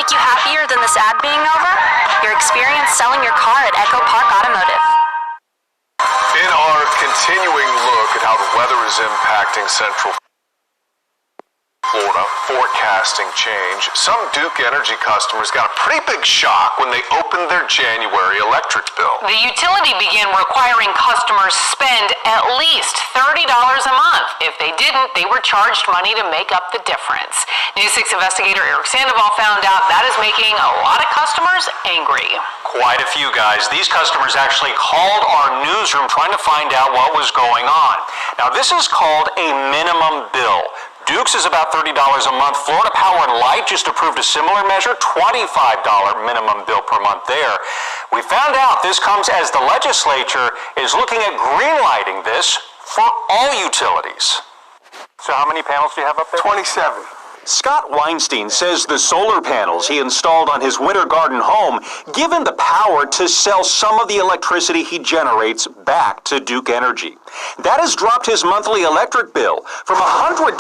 make you happier than this ad being over? Your experience selling your car at Echo Park Automotive. In our continuing look at how the weather is impacting Central Florida, forecasting change, some Duke Energy customers got a pretty big shock when they opened their January electric bill. The utility began requiring customers spend at least $30 a month. If they didn't, they were charged money to make up the difference. News 6 investigator Eric Sandoval found out that is making a lot of customers angry. Quite a few, guys. These customers actually called our newsroom trying to find out what was going on. Now, this is called a minimum bill. Duke's is about $30 a month. Florida Power and Light just approved a similar measure, $25 minimum bill per month there. We found out this comes as the legislature is looking at greenlighting this for all utilities. So how many panels do you have up there? 27. Scott Weinstein says the solar panels he installed on his winter garden home give him the power to sell some of the electricity he generates back to Duke Energy. That has dropped his monthly electric bill from $127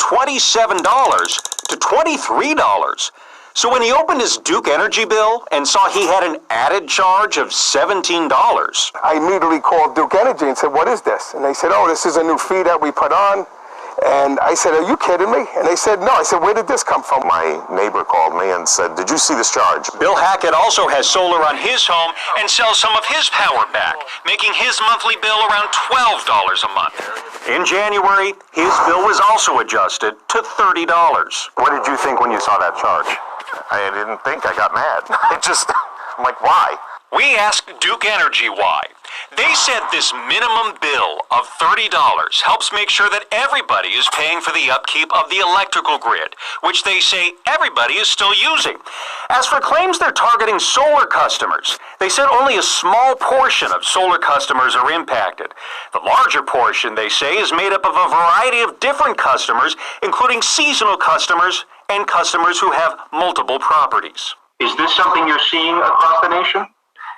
to $23. So when he opened his Duke Energy bill and saw he had an added charge of $17. I immediately called Duke Energy and said, "What is this?" And they said, "Oh, this is a new fee that we put on." And I said, "Are you kidding me?" And they said, "No." I said, "Where did this come from?" My neighbor called me and said, "Did you see this charge?" Bill Hackett also has solar on his home and sells some of his power back, making his monthly bill around $12 a month. In January, his bill was also adjusted to $30. What did you think when you saw that charge? I didn't think. I got mad. I'm like, why? We asked Duke Energy why. They said this minimum bill of $30 helps make sure that everybody is paying for the upkeep of the electrical grid, which they say everybody is still using. As for claims they're targeting solar customers, they said only a small portion of solar customers are impacted. The larger portion, they say, is made up of a variety of different customers, including seasonal customers and customers who have multiple properties. Is this something you're seeing across the nation?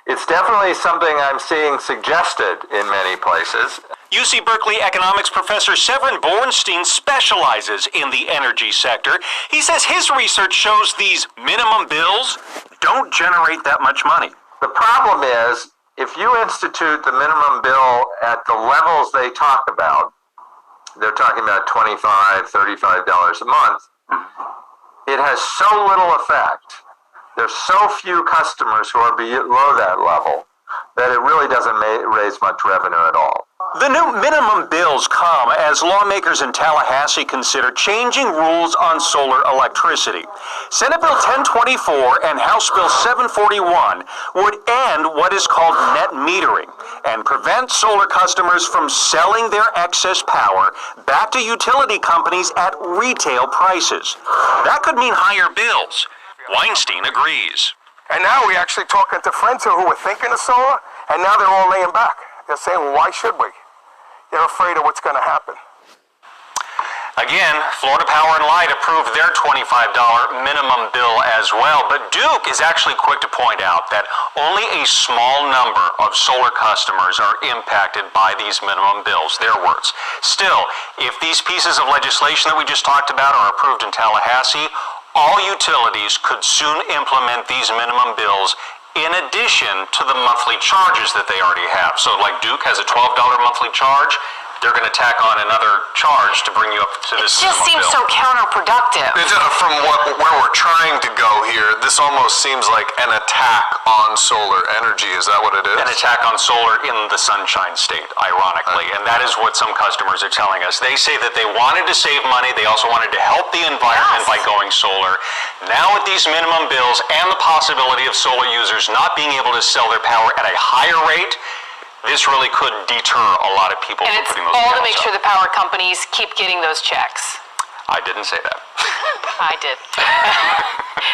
It's definitely something I'm seeing suggested in many places. UC Berkeley economics professor Severin Bornstein specializes in the energy sector. He says his research shows these minimum bills don't generate that much money. The problem is, if you institute the minimum bill at the levels they talk about, they're talking about $25, $35 a month, it has so little effect. There's so few customers who are below that level that it really doesn't raise much revenue at all. The new minimum bills come as lawmakers in Tallahassee consider changing rules on solar electricity. Senate Bill 1024 and House Bill 741 would end what is called net metering and prevent solar customers from selling their excess power back to utility companies at retail prices. That could mean higher bills. Weinstein agrees. And now we're actually talking to friends who were thinking of solar, and now they're all laying back. They're saying, "Well, why should we?" They're afraid of what's going to happen. Again, Florida Power and Light approved their $25 minimum bill as well, but Duke is actually quick to point out that only a small number of solar customers are impacted by these minimum bills, their words. Still, if these pieces of legislation that we just talked about are approved in Tallahassee, all utilities could soon implement these minimum bills in addition to the monthly charges that they already have. So like Duke has a $12 monthly charge, they're going to tack on another charge to bring you up to this It just seems so counterproductive. From where we're trying to go here, this almost seems like an attack on solar energy. Is that what it is? An attack on solar in the Sunshine State, ironically. And that is what some customers are telling us. They say that they wanted to save money. They also wanted to help the environment by going solar. Now with these minimum bills and the possibility of solar users not being able to sell their power at a higher rate, this really could deter a lot of people And from it's putting those all to panels make sure up. the power companies keep getting those checks. I didn't say that. I did.